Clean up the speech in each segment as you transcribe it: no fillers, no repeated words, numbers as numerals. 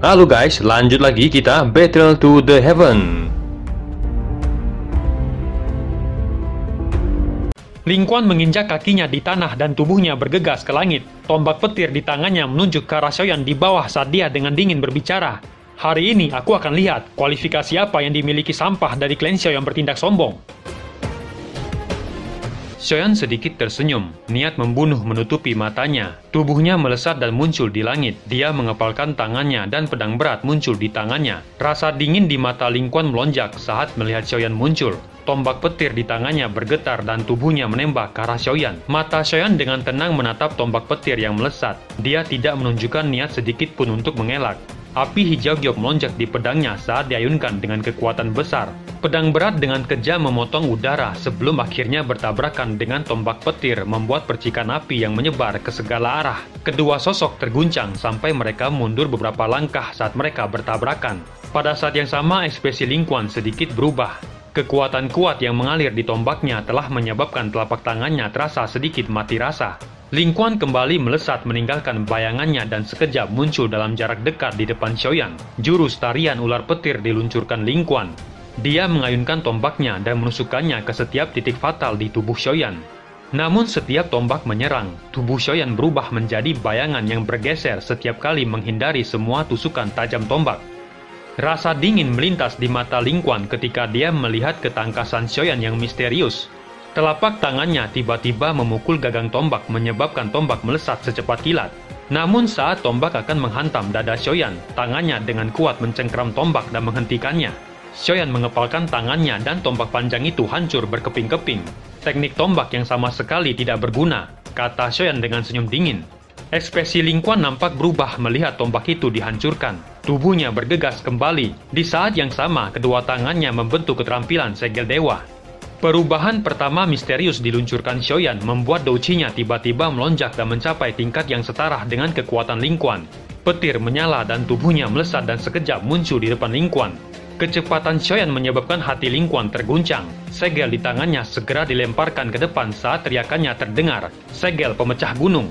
Halo guys, lanjut lagi kita Battle to the Heaven. Ling Quan menginjak kakinya di tanah dan tubuhnya bergegas ke langit. Tombak petir di tangannya menunjuk ke arah Xiaoyan di bawah saat dia dengan dingin berbicara. Hari ini aku akan lihat kualifikasi apa yang dimiliki sampah dari klan Xiao yang bertindak sombong. Xiaoyan sedikit tersenyum, niat membunuh menutupi matanya. Tubuhnya melesat dan muncul di langit. Dia mengepalkan tangannya dan pedang berat muncul di tangannya. Rasa dingin di mata Ling Quan melonjak saat melihat Xiaoyan muncul. Tombak petir di tangannya bergetar dan tubuhnya menembak ke arah Xiaoyan. Mata Xiaoyan dengan tenang menatap tombak petir yang melesat. Dia tidak menunjukkan niat sedikit pun untuk mengelak. Api hijau giok melonjak di pedangnya saat diayunkan dengan kekuatan besar. Pedang berat dengan kejam memotong udara sebelum akhirnya bertabrakan dengan tombak petir membuat percikan api yang menyebar ke segala arah. Kedua sosok terguncang sampai mereka mundur beberapa langkah saat mereka bertabrakan. Pada saat yang sama, ekspresi Ling Quan sedikit berubah. Kekuatan kuat yang mengalir di tombaknya telah menyebabkan telapak tangannya terasa sedikit mati rasa. Ling Quan kembali melesat meninggalkan bayangannya dan sekejap muncul dalam jarak dekat di depan Xiaoyan. Jurus tarian ular petir diluncurkan Ling Quan. Dia mengayunkan tombaknya dan menusukkannya ke setiap titik fatal di tubuh Xiaoyan. Namun setiap tombak menyerang, tubuh Xiaoyan berubah menjadi bayangan yang bergeser setiap kali menghindari semua tusukan tajam tombak. Rasa dingin melintas di mata Ling Quan ketika dia melihat ketangkasan Xiaoyan yang misterius. Telapak tangannya tiba-tiba memukul gagang tombak menyebabkan tombak melesat secepat kilat. Namun saat tombak akan menghantam dada Xiaoyan, tangannya dengan kuat mencengkram tombak dan menghentikannya. Xiaoyan mengepalkan tangannya dan tombak panjang itu hancur berkeping-keping. Teknik tombak yang sama sekali tidak berguna, kata Xiaoyan dengan senyum dingin. Ekspresi Ling Quan nampak berubah melihat tombak itu dihancurkan. Tubuhnya bergegas kembali. Di saat yang sama, kedua tangannya membentuk keterampilan segel dewa. Perubahan pertama misterius diluncurkan Xiaoyan membuat douqinya tiba-tiba melonjak dan mencapai tingkat yang setara dengan kekuatan Ling Quan. Petir menyala dan tubuhnya melesat dan sekejap muncul di depan Ling Quan. Kecepatan Xiaoyan menyebabkan hati Ling Quan terguncang. Segel di tangannya segera dilemparkan ke depan saat teriakannya terdengar, "Segel pemecah gunung!"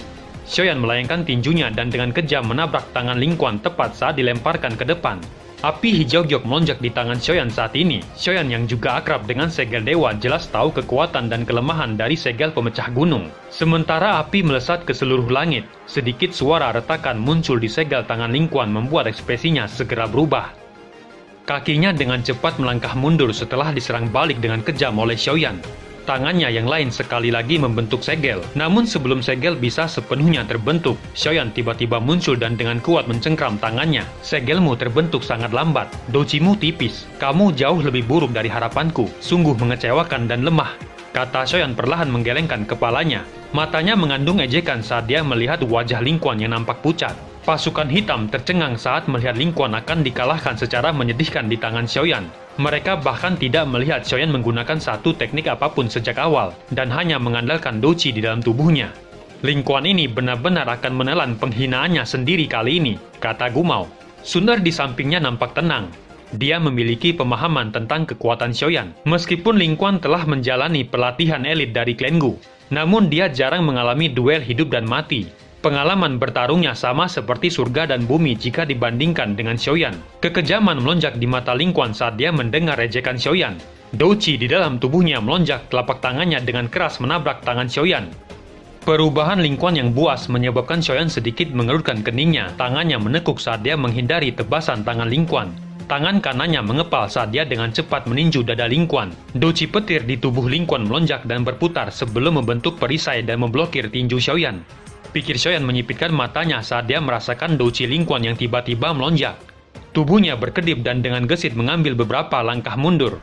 Xiaoyan melayangkan tinjunya dan dengan kejam menabrak tangan Ling Quan tepat saat dilemparkan ke depan. Api hijau giok melonjak di tangan Xiaoyan saat ini. Xiaoyan yang juga akrab dengan segel dewa jelas tahu kekuatan dan kelemahan dari segel pemecah gunung. Sementara api melesat ke seluruh langit, sedikit suara retakan muncul di segel tangan Ling Quan membuat ekspresinya segera berubah. Kakinya dengan cepat melangkah mundur setelah diserang balik dengan kejam oleh Xiaoyan. Tangannya yang lain sekali lagi membentuk segel. Namun sebelum segel bisa sepenuhnya terbentuk, Xiaoyan tiba-tiba muncul dan dengan kuat mencengkram tangannya. "Segelmu terbentuk sangat lambat. Douqimu tipis. Kamu jauh lebih buruk dari harapanku. Sungguh mengecewakan dan lemah," kata Xiaoyan perlahan menggelengkan kepalanya. Matanya mengandung ejekan saat dia melihat wajah Ling Quan yang nampak pucat. Pasukan hitam tercengang saat melihat Ling Quan akan dikalahkan secara menyedihkan di tangan Xiaoyan. Mereka bahkan tidak melihat Xiaoyan menggunakan satu teknik apapun sejak awal, dan hanya mengandalkan douqi di dalam tubuhnya. Ling Quan ini benar-benar akan menelan penghinaannya sendiri kali ini, kata Gumao. Suner di sampingnya nampak tenang. Dia memiliki pemahaman tentang kekuatan Xiaoyan. Meskipun Ling Quan telah menjalani pelatihan elit dari klan Gu, namun dia jarang mengalami duel hidup dan mati. Pengalaman bertarungnya sama seperti surga dan bumi jika dibandingkan dengan Xiaoyan. Kekejaman melonjak di mata Ling Quan saat dia mendengar ejekan Xiaoyan. Douqi di dalam tubuhnya melonjak, telapak tangannya dengan keras menabrak tangan Xiaoyan. Perubahan Ling Quan yang buas menyebabkan Xiaoyan sedikit mengerutkan keningnya. Tangannya menekuk saat dia menghindari tebasan tangan Ling Quan. Tangan kanannya mengepal saat dia dengan cepat meninju dada Ling Quan. Douqi petir di tubuh Ling Quan melonjak dan berputar sebelum membentuk perisai dan memblokir tinju Xiaoyan. Pikir Xiaoyan menyipitkan matanya saat dia merasakan douqi Ling Quan yang tiba-tiba melonjak. Tubuhnya berkedip dan dengan gesit mengambil beberapa langkah mundur.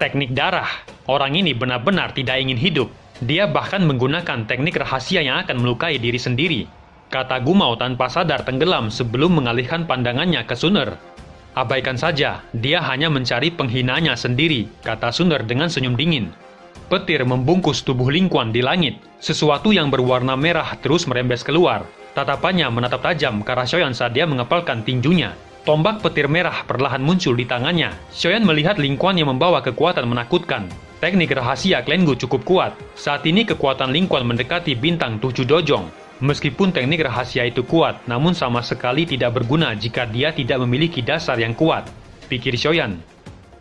Teknik darah. Orang ini benar-benar tidak ingin hidup. Dia bahkan menggunakan teknik rahasia yang akan melukai diri sendiri, kata Gumao tanpa sadar tenggelam sebelum mengalihkan pandangannya ke Suner. Abaikan saja, dia hanya mencari penghinaannya sendiri, kata Suner dengan senyum dingin. Petir membungkus tubuh Ling Quan di langit. Sesuatu yang berwarna merah terus merembes keluar. Tatapannya menatap tajam ke arah Xiaoyan saat dia mengepalkan tinjunya. Tombak petir merah perlahan muncul di tangannya. Xiaoyan melihat Ling Quan yang membawa kekuatan menakutkan. Teknik rahasia klan Gu cukup kuat. Saat ini kekuatan Ling Quan mendekati bintang 7 dojong. Meskipun teknik rahasia itu kuat, namun sama sekali tidak berguna jika dia tidak memiliki dasar yang kuat, pikir Xiaoyan.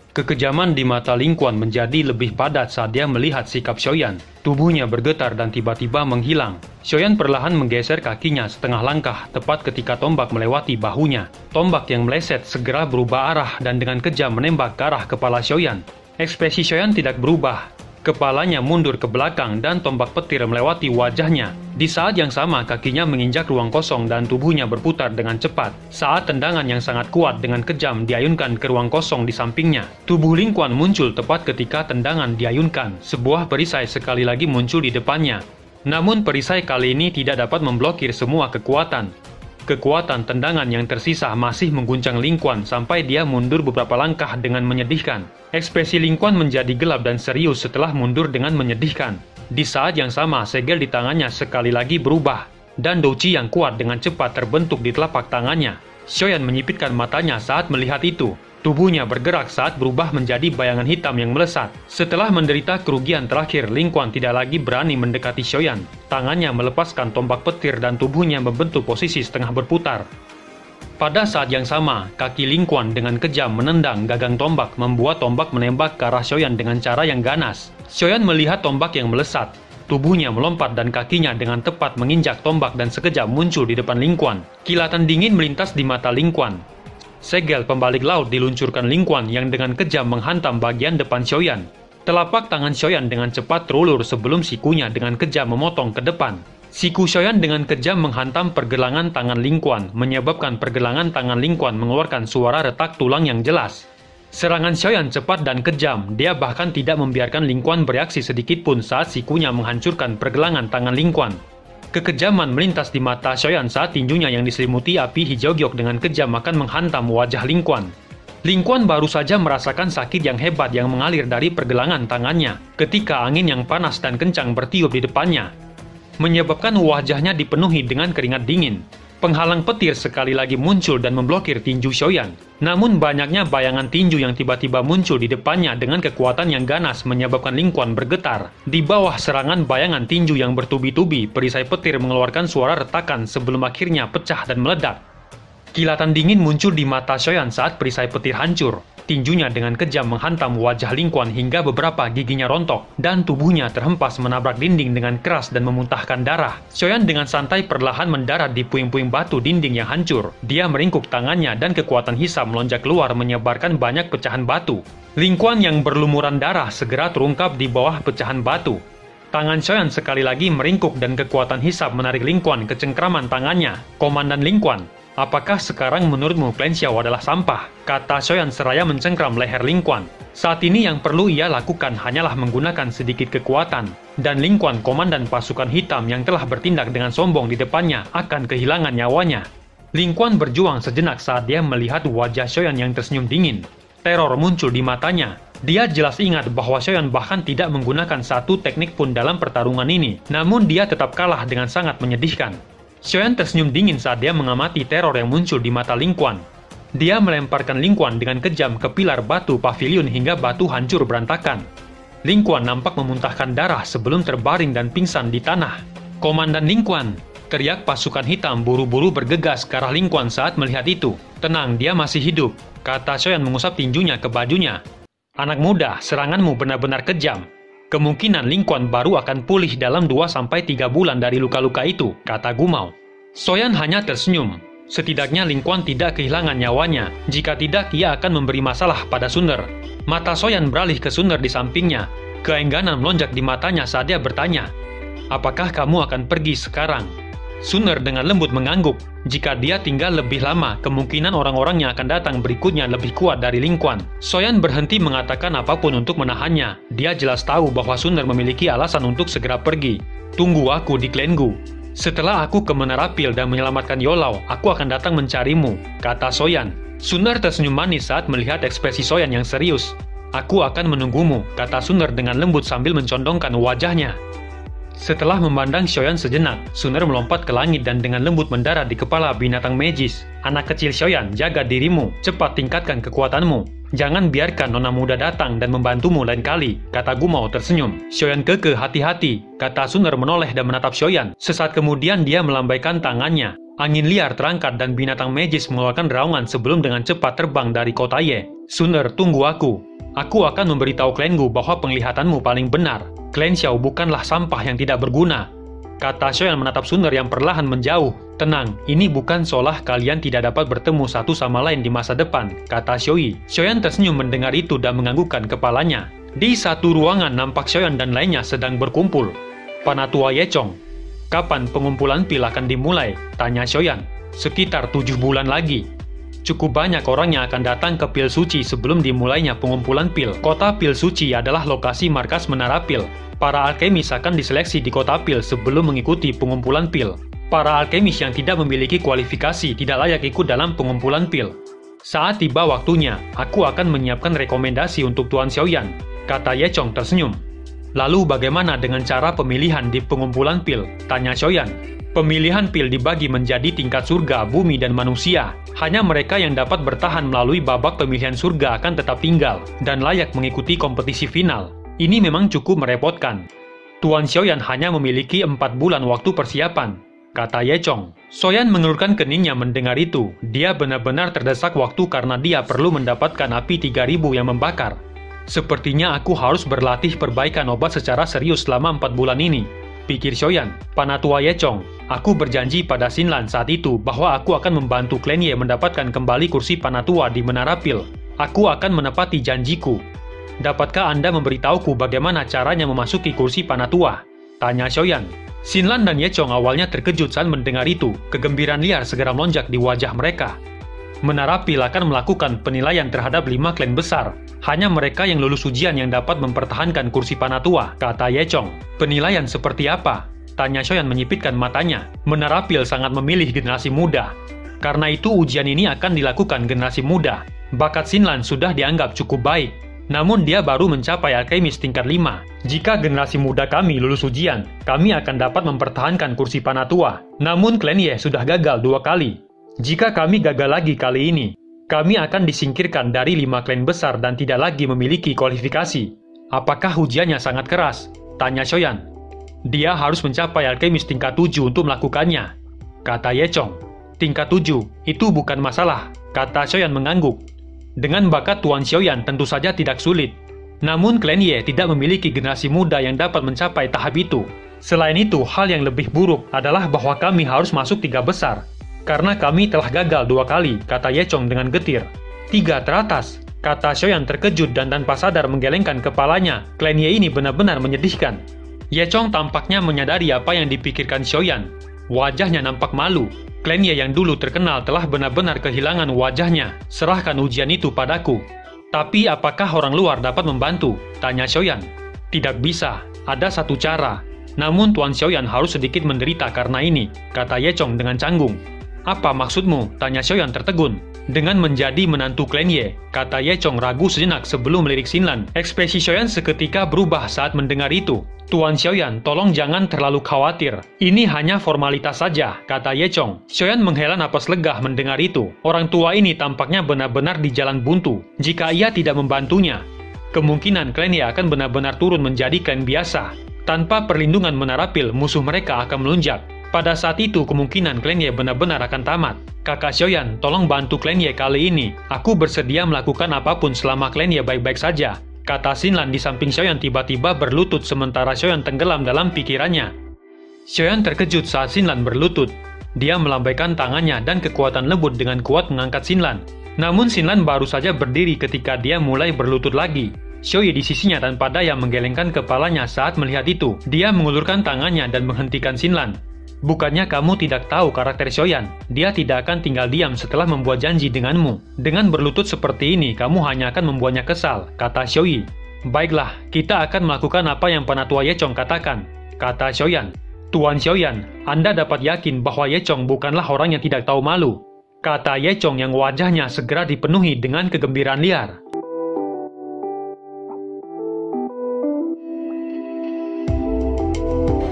Kekejaman di mata Ling Quan menjadi lebih padat saat dia melihat sikap Xiaoyan. Tubuhnya bergetar dan tiba-tiba menghilang. Xiaoyan perlahan menggeser kakinya setengah langkah, tepat ketika tombak melewati bahunya. Tombak yang meleset segera berubah arah dan dengan kejam menembak ke arah kepala Xiaoyan. Ekspresi Xiaoyan tidak berubah. Kepalanya mundur ke belakang dan tombak petir melewati wajahnya. Di saat yang sama, kakinya menginjak ruang kosong dan tubuhnya berputar dengan cepat. Saat tendangan yang sangat kuat dengan kejam diayunkan ke ruang kosong di sampingnya. Tubuh Ling Quan muncul tepat ketika tendangan diayunkan. Sebuah perisai sekali lagi muncul di depannya. Namun perisai kali ini tidak dapat memblokir semua kekuatan. Kekuatan tendangan yang tersisa masih mengguncang Ling Quan sampai dia mundur beberapa langkah dengan menyedihkan. Ekspresi Ling Quan menjadi gelap dan serius setelah mundur dengan menyedihkan. Di saat yang sama, segel di tangannya sekali lagi berubah, dan douci yang kuat dengan cepat terbentuk di telapak tangannya. Xiaoyan menyipitkan matanya saat melihat itu. Tubuhnya bergerak saat berubah menjadi bayangan hitam yang melesat. Setelah menderita kerugian terakhir, Ling Quan tidak lagi berani mendekati Xiaoyan. Tangannya melepaskan tombak petir dan tubuhnya membentuk posisi setengah berputar. Pada saat yang sama, kaki Ling Quan dengan kejam menendang gagang tombak, membuat tombak menembak ke arah Xiaoyan dengan cara yang ganas. Xiaoyan melihat tombak yang melesat. Tubuhnya melompat dan kakinya dengan tepat menginjak tombak dan sekejap muncul di depan Ling Quan. Kilatan dingin melintas di mata Ling Quan. Segel pembalik laut diluncurkan Ling Quan yang dengan kejam menghantam bagian depan Xiaoyan. Telapak tangan Xiaoyan dengan cepat terulur sebelum sikunya dengan kejam memotong ke depan. Siku Xiaoyan dengan kejam menghantam pergelangan tangan Ling Quan, menyebabkan pergelangan tangan Ling Quan mengeluarkan suara retak tulang yang jelas. Serangan Xiaoyan cepat dan kejam, dia bahkan tidak membiarkan Ling Quan bereaksi sedikit pun saat sikunya menghancurkan pergelangan tangan Ling Quan. Kekejaman melintas di mata Xiaoyan saat tinjunya yang diselimuti api hijau giok dengan kejam akan menghantam wajah Ling Quan. Ling Quan baru saja merasakan sakit yang hebat yang mengalir dari pergelangan tangannya ketika angin yang panas dan kencang bertiup di depannya, menyebabkan wajahnya dipenuhi dengan keringat dingin. Penghalang petir sekali lagi muncul dan memblokir tinju Xiaoyan. Namun banyaknya bayangan tinju yang tiba-tiba muncul di depannya dengan kekuatan yang ganas menyebabkan Ling Quan bergetar. Di bawah serangan bayangan tinju yang bertubi-tubi, perisai petir mengeluarkan suara retakan sebelum akhirnya pecah dan meledak. Kilatan dingin muncul di mata Xiaoyan saat perisai petir hancur. Tinjunya dengan kejam menghantam wajah Ling Quan hingga beberapa giginya rontok, dan tubuhnya terhempas menabrak dinding dengan keras dan memuntahkan darah. Xiaoyan dengan santai perlahan mendarat di puing-puing batu dinding yang hancur. Dia meringkuk tangannya dan kekuatan hisap melonjak keluar menyebarkan banyak pecahan batu. Ling Quan yang berlumuran darah segera terungkap di bawah pecahan batu. Tangan Xiaoyan sekali lagi meringkuk dan kekuatan hisap menarik Ling Quan ke cengkraman tangannya. Komandan Ling Quan, apakah sekarang menurutmu Klan Xiao adalah sampah? Kata Xiaoyan seraya mencengkram leher Ling Quan. Saat ini yang perlu ia lakukan hanyalah menggunakan sedikit kekuatan. Dan Ling Quan, komandan pasukan hitam yang telah bertindak dengan sombong di depannya, akan kehilangan nyawanya. Ling Quan berjuang sejenak saat dia melihat wajah Xiaoyan yang tersenyum dingin. Teror muncul di matanya. Dia jelas ingat bahwa Xiaoyan bahkan tidak menggunakan satu teknik pun dalam pertarungan ini. Namun dia tetap kalah dengan sangat menyedihkan. Xiaoyan tersenyum dingin saat dia mengamati teror yang muncul di mata Ling Quan. Dia melemparkan Ling Quan dengan kejam ke pilar batu pavilion hingga batu hancur berantakan. Ling Quan nampak memuntahkan darah sebelum terbaring dan pingsan di tanah. Komandan Ling Quan, teriak pasukan hitam buru-buru bergegas ke arah Ling Quan saat melihat itu. Tenang, dia masih hidup, kata Xiaoyan mengusap tinjunya ke bajunya. Anak muda, seranganmu benar-benar kejam. Kemungkinan Ling Quan baru akan pulih dalam 2-3 bulan dari luka-luka itu, kata Gumau. Xiaoyan hanya tersenyum. Setidaknya Ling Quan tidak kehilangan nyawanya. Jika tidak, ia akan memberi masalah pada Suner. Mata Xiaoyan beralih ke Suner di sampingnya. Keengganan melonjak di matanya saat dia bertanya, apakah kamu akan pergi sekarang? Suner dengan lembut mengangguk. Jika dia tinggal lebih lama, kemungkinan orang-orang yang akan datang berikutnya lebih kuat dari Ling Quan. Xiaoyan berhenti mengatakan apapun untuk menahannya. Dia jelas tahu bahwa Suner memiliki alasan untuk segera pergi. Tunggu aku di Klan Gu. Setelah aku ke Menara Pil dan menyelamatkan Yolau, aku akan datang mencarimu, kata Xiaoyan. Suner tersenyum manis saat melihat ekspresi Xiaoyan yang serius. Aku akan menunggumu, kata Suner dengan lembut sambil mencondongkan wajahnya. Setelah memandang Xiaoyan sejenak, Suner melompat ke langit dan dengan lembut mendarat di kepala binatang magis. Anak kecil Xiaoyan, jaga dirimu, cepat tingkatkan kekuatanmu. Jangan biarkan nona muda datang dan membantumu lain kali, kata Gumao tersenyum. Xiaoyan keke, hati-hati, kata Suner menoleh dan menatap Xiaoyan. Sesaat kemudian dia melambaikan tangannya. Angin liar terangkat dan binatang magis mengeluarkan raungan sebelum dengan cepat terbang dari kota Ye. Suner, tunggu aku. Aku akan memberitahu klanku bahwa penglihatanmu paling benar. Klan Xiao bukanlah sampah yang tidak berguna, kata Xiaoyan menatap Suner yang perlahan menjauh. Tenang, ini bukan seolah kalian tidak dapat bertemu satu sama lain di masa depan, kata Xiaoyi. Xiaoyan tersenyum mendengar itu dan menganggukkan kepalanya. Di satu ruangan nampak Xiaoyan dan lainnya sedang berkumpul. Panatua Ye Chong, kapan pengumpulan pil akan dimulai? Tanya Xiaoyan. Sekitar 7 bulan lagi. Cukup banyak orang yang akan datang ke pil suci sebelum dimulainya pengumpulan pil. Kota pil suci adalah lokasi markas menara pil. Para alkemis akan diseleksi di kota pil sebelum mengikuti pengumpulan pil. Para alkemis yang tidak memiliki kualifikasi tidak layak ikut dalam pengumpulan pil. Saat tiba waktunya, aku akan menyiapkan rekomendasi untuk Tuan Xiaoyan, kata Ye Chong tersenyum. Lalu bagaimana dengan cara pemilihan di pengumpulan pil? Tanya Xiaoyan. Pemilihan pil dibagi menjadi tingkat surga, bumi, dan manusia. Hanya mereka yang dapat bertahan melalui babak pemilihan surga akan tetap tinggal dan layak mengikuti kompetisi final. Ini memang cukup merepotkan. Tuan Xiaoyan hanya memiliki 4 bulan waktu persiapan, kata Ye Chong. Xiaoyan mengelurkan keningnya mendengar itu. Dia benar-benar terdesak waktu karena dia perlu mendapatkan api 3000 yang membakar. Sepertinya aku harus berlatih perbaikan obat secara serius selama 4 bulan ini, pikir Xiaoyan. Panatua Ye Chong, aku berjanji pada Xinlan saat itu bahwa aku akan membantu klan Ye mendapatkan kembali kursi Panatua di Menara Pil. Aku akan menepati janjiku. Dapatkah Anda memberitahuku bagaimana caranya memasuki kursi Panatua? Tanya Xiaoyan. Xinlan dan Ye Chong awalnya terkejut saat mendengar itu. Kegembiraan liar segera melonjak di wajah mereka. Menara Pil akan melakukan penilaian terhadap 5 klan besar. Hanya mereka yang lulus ujian yang dapat mempertahankan kursi Panatua, kata Ye Chong. Penilaian seperti apa? Tanya Xiaoyan menyipitkan matanya. Menara Pil sangat memilih generasi muda. Karena itu ujian ini akan dilakukan generasi muda. Bakat Xinlan sudah dianggap cukup baik. Namun dia baru mencapai alkemis tingkat 5. Jika generasi muda kami lulus ujian, kami akan dapat mempertahankan kursi Panatua. Namun klan Ye sudah gagal 2 kali. Jika kami gagal lagi kali ini, kami akan disingkirkan dari 5 klan besar dan tidak lagi memiliki kualifikasi. Apakah ujiannya sangat keras? Tanya Xiaoyan. Dia harus mencapai alkemis tingkat 7 untuk melakukannya, kata Ye Chong. Tingkat 7, itu bukan masalah, kata Xiaoyan mengangguk. Dengan bakat Tuan Xiaoyan tentu saja tidak sulit. Namun klan Ye tidak memiliki generasi muda yang dapat mencapai tahap itu. Selain itu, hal yang lebih buruk adalah bahwa kami harus masuk 3 besar. Karena kami telah gagal 2 kali, kata Ye Chong dengan getir. 3 teratas, kata Xiaoyan terkejut dan tanpa sadar menggelengkan kepalanya. Klan Ye ini benar-benar menyedihkan. Ye Chong tampaknya menyadari apa yang dipikirkan Xiaoyan. Wajahnya nampak malu. Klan Ye yang dulu terkenal telah benar-benar kehilangan wajahnya. Serahkan ujian itu padaku. Tapi apakah orang luar dapat membantu? Tanya Xiaoyan. Tidak bisa, ada satu cara. Namun Tuan Xiaoyan harus sedikit menderita karena ini, kata Ye Chong dengan canggung. Apa maksudmu? Tanya Xiaoyan tertegun. Dengan menjadi menantu klan Ye, kata Ye Chong ragu sejenak sebelum melirik Xinlan. Ekspresi Xiaoyan seketika berubah saat mendengar itu. Tuan Xiaoyan, tolong jangan terlalu khawatir. Ini hanya formalitas saja, kata Ye Chong. Xiaoyan menghela napas lega mendengar itu. Orang tua ini tampaknya benar-benar di jalan buntu. Jika ia tidak membantunya, kemungkinan klan Ye akan benar-benar turun menjadi klan biasa. Tanpa perlindungan Menara Pil, musuh mereka akan melunjak. Pada saat itu, kemungkinan klan Ye benar-benar akan tamat. Kakak Xiaoyan, tolong bantu klan Ye kali ini. Aku bersedia melakukan apapun selama klan Ye baik-baik saja, kata Xinlan di samping Xiaoyan tiba-tiba berlutut sementara Xiaoyan tenggelam dalam pikirannya. Xiaoyan terkejut saat Xinlan berlutut. Dia melambaikan tangannya dan kekuatan lembut dengan kuat mengangkat Xinlan. Namun Xinlan baru saja berdiri ketika dia mulai berlutut lagi. Xiaoyi di sisinya tanpa daya menggelengkan kepalanya saat melihat itu. Dia mengulurkan tangannya dan menghentikan Xinlan. Bukannya kamu tidak tahu karakter Xiaoyan? Dia tidak akan tinggal diam setelah membuat janji denganmu. Dengan berlutut seperti ini, kamu hanya akan membuatnya kesal, kata Xiaoyi. Baiklah, kita akan melakukan apa yang Panatua Ye Chong katakan, kata Xiaoyan. Tuan Xiaoyan, Anda dapat yakin bahwa Ye Chong bukanlah orang yang tidak tahu malu, kata Ye Chong yang wajahnya segera dipenuhi dengan kegembiraan liar.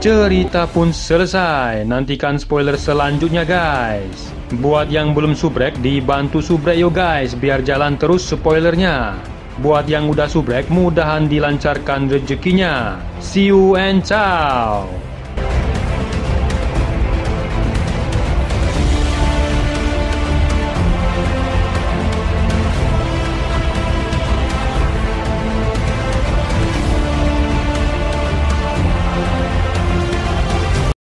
cerita pun selesai. Nantikan spoiler selanjutnya guys. Buat yang belum subrek, dibantu subrek yo guys, biar jalan terus spoilernya. Buat yang udah subrek, mudahan dilancarkan rezekinya. See you and ciao.